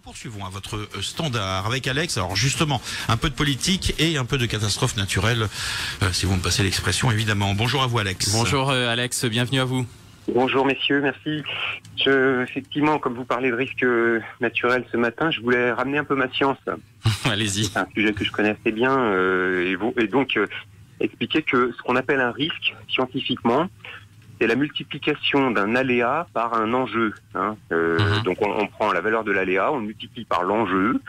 Poursuivons à votre standard avec Alex. Alors justement, un peu de politique et un peu de catastrophe naturelle, si vous me passez l'expression évidemment. Bonjour à vous Alex. Bonjour Alex, bienvenue à vous. Bonjour messieurs, merci. Effectivement, comme vous parlez de risque naturel ce matin, je voulais ramener un peu ma science. Allez-y. C'est un sujet que je connais assez bien et donc expliquer que ce qu'on appelle un risque scientifiquement, c'est la multiplication d'un aléa par un enjeu. Donc on prend la valeur de l'aléa, on multiplie par l'enjeu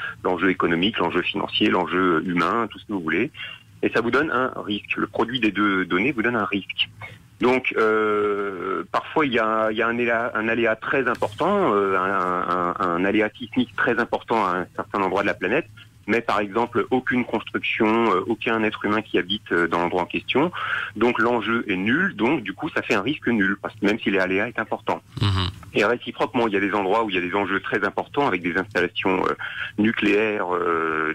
économique, l'enjeu financier, l'enjeu humain, tout ce que vous voulez, et ça vous donne un risque. Le produit des deux données vous donne un risque. Donc parfois il y a un aléa très important, un aléa sismique très important à un certain endroit de la planète, mais par exemple aucune construction, aucun être humain qui habite dans l'endroit en question. Donc l'enjeu est nul, donc du coup ça fait un risque nul, parce que même si l'aléa est important. Et réciproquement, il y a des endroits où il y a des enjeux très importants avec des installations nucléaires,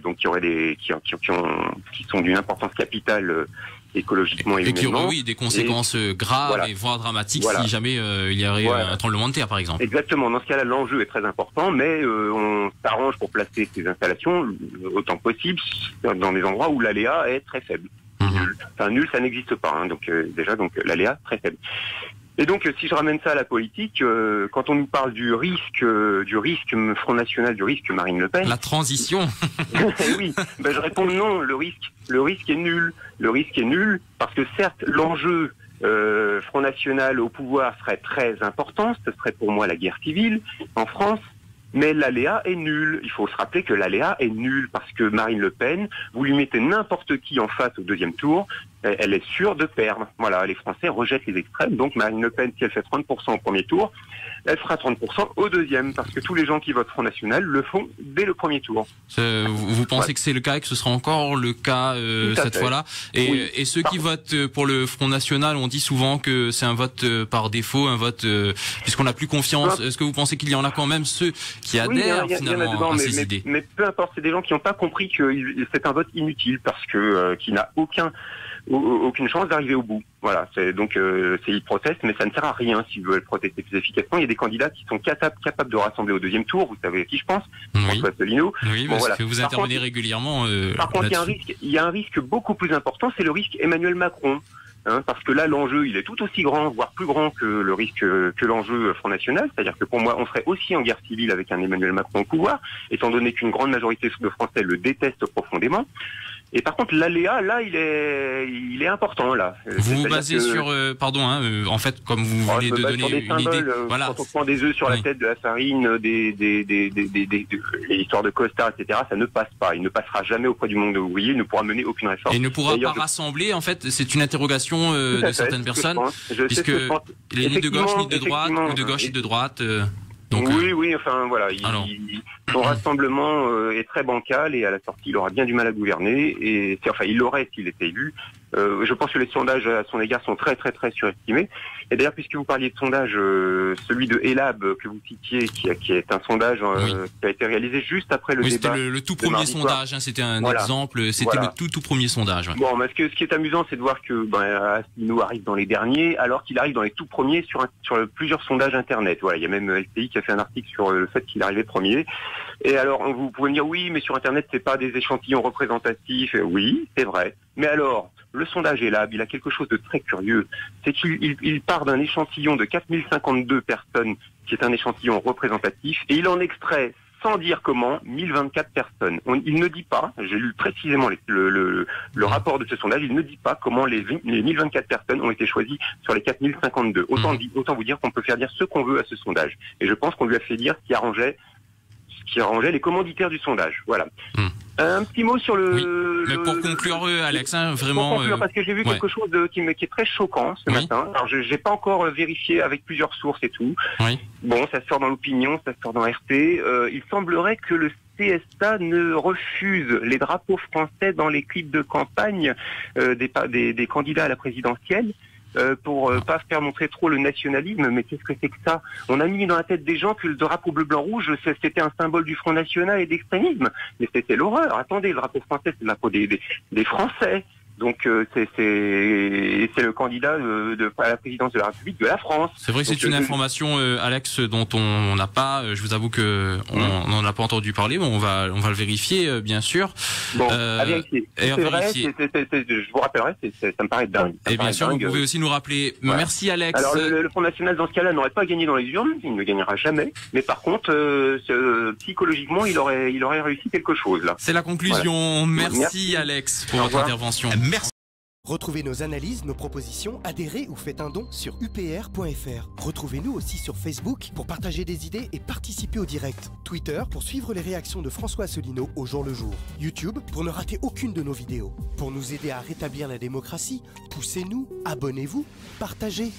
donc qui sont d'une importance capitale écologiquement et qui humainement. auraient des conséquences graves et voire dramatiques si jamais il y avait un tremblement de terre par exemple. Exactement, dans ce cas-là l'enjeu est très important, mais on s'arrange pour placer ces installations autant que possible dans des endroits où l'aléa est très faible. Nul ça n'existe pas, donc l'aléa très faible. Et donc, si je ramène ça à la politique, quand on nous parle du risque Front National, du risque Marine Le Pen... La transition. Oui, je réponds non, le risque est nul. Le risque est nul parce que certes, l'enjeu Front National au pouvoir serait très important, ce serait pour moi la guerre civile en France, mais l'aléa est nul. Il faut se rappeler que l'aléa est nul parce que Marine Le Pen, vous lui mettez n'importe qui en face au deuxième tour, elle est sûre de perdre. Voilà, les Français rejettent les extrêmes, donc Marine Le Pen, si elle fait 30% au premier tour, elle fera 30% au deuxième, parce que tous les gens qui votent Front National le font dès le premier tour. Vous pensez que c'est le cas et que ce sera encore le cas cette fois-là et ceux qui votent pour le Front National, on dit souvent que c'est un vote par défaut, un vote puisqu'on n'a plus confiance. Est-ce que vous pensez qu'il y en a quand même ceux qui adhèrent finalement à ces idées? Mais peu importe, c'est des gens qui n'ont pas compris que c'est un vote inutile, parce que qui n'a aucune chance d'arriver au bout. Voilà, ils protestent, mais ça ne sert à rien s'ils veulent protester plus efficacement. Il y a des candidats qui sont capables de rassembler au deuxième tour. Vous savez à qui je pense? François Asselineau. Oui, parce que vous intervenez régulièrement. Par contre, il y a un risque beaucoup plus important, c'est le risque Emmanuel Macron. Parce que là, l'enjeu, il est tout aussi grand, voire plus grand que le risque, que l'enjeu Front National. C'est-à-dire que pour moi, on serait aussi en guerre civile avec un Emmanuel Macron au pouvoir, étant donné qu'une grande majorité de Français le détestent profondément. Et par contre, l'aléa, là, il est important, là. Vous vous basez sur, en fait, comme vous venez de donner une idée. Voilà. Quand on prend des œufs sur la tête, de la farine, les histoires de costards, etc., ça ne passe pas. Il ne passera jamais auprès du monde ouvrier, il ne pourra mener aucune réforme. Et ne pourra pas rassembler, en fait, c'est une interrogation de certaines personnes, puisque il est ni de gauche ni de droite, ou de gauche et de droite. Donc, oui, enfin voilà, son rassemblement est très bancal et à la sortie il aura bien du mal à gouverner, il l'aurait s'il était élu. Je pense que les sondages à son égard sont très très très surestimés. Et d'ailleurs, puisque vous parliez de sondage, celui de Elab que vous citiez, qui est un sondage qui a été réalisé juste après le débat. C'était le tout premier sondage, c'était un exemple, c'était le tout premier sondage. Bon, mais ce qui est amusant, c'est de voir que Asselineau arrive dans les derniers, alors qu'il arrive dans les tout premiers sur plusieurs sondages internet. Voilà, il y a même LCI qui a fait un article sur le fait qu'il arrivait premier. Et alors, vous pouvez me dire, oui, mais sur internet, c'est pas des échantillons représentatifs. Oui, c'est vrai. Mais alors, le sondage Elab, il a quelque chose de très curieux. C'est qu'il part d'un échantillon de 4052 personnes, qui est un échantillon représentatif, et il en extrait, sans dire comment, 1024 personnes. Il ne dit pas, j'ai lu précisément le rapport de ce sondage, il ne dit pas comment les 1024 personnes ont été choisies sur les 4052. Autant vous dire qu'on peut faire dire ce qu'on veut à ce sondage. Et je pense qu'on lui a fait dire ce qui arrangeait les commanditaires du sondage. Voilà. Un petit mot sur mais pour conclure, Alex, vraiment... Pour conclure, parce que j'ai vu quelque chose qui est très choquant ce matin. Alors, je n'ai pas encore vérifié avec plusieurs sources et tout. Bon, ça sort dans l'opinion, ça sort dans RT. Il semblerait que le CSA ne refuse les drapeaux français dans les clips de campagne des candidats à la présidentielle. Pour pas faire montrer trop le nationalisme, mais qu'est-ce que c'est que ça? On a mis dans la tête des gens que le drapeau bleu-blanc-rouge, c'était un symbole du Front National et d'extrémisme. Mais c'était l'horreur. Attendez, le drapeau français, c'est le drapeau des Français. Donc c'est le candidat à la présidence de la République de la France. C'est vrai que c'est une information, Alex, dont on n'a pas. Je vous avoue que on n'en a pas entendu parler, mais on va le vérifier, bien sûr. Bon, à vérifier. C'est vrai. Je vous rappellerai. Ça me paraît dingue. Et bien sûr, vous pouvez aussi nous rappeler. Voilà. Merci, Alex. Alors le Front National dans ce cas-là n'aurait pas gagné dans les urnes. Il ne gagnera jamais. Mais par contre, psychologiquement, il aurait réussi quelque chose là. C'est la conclusion. Voilà. Merci, Alex, pour votre intervention. Merci. Retrouvez nos analyses, nos propositions, adhérez ou faites un don sur upr.fr. Retrouvez-nous aussi sur Facebook pour partager des idées et participer au direct. Twitter pour suivre les réactions de François Asselineau au jour le jour. YouTube pour ne rater aucune de nos vidéos. Pour nous aider à rétablir la démocratie, poussez-nous, abonnez-vous, partagez.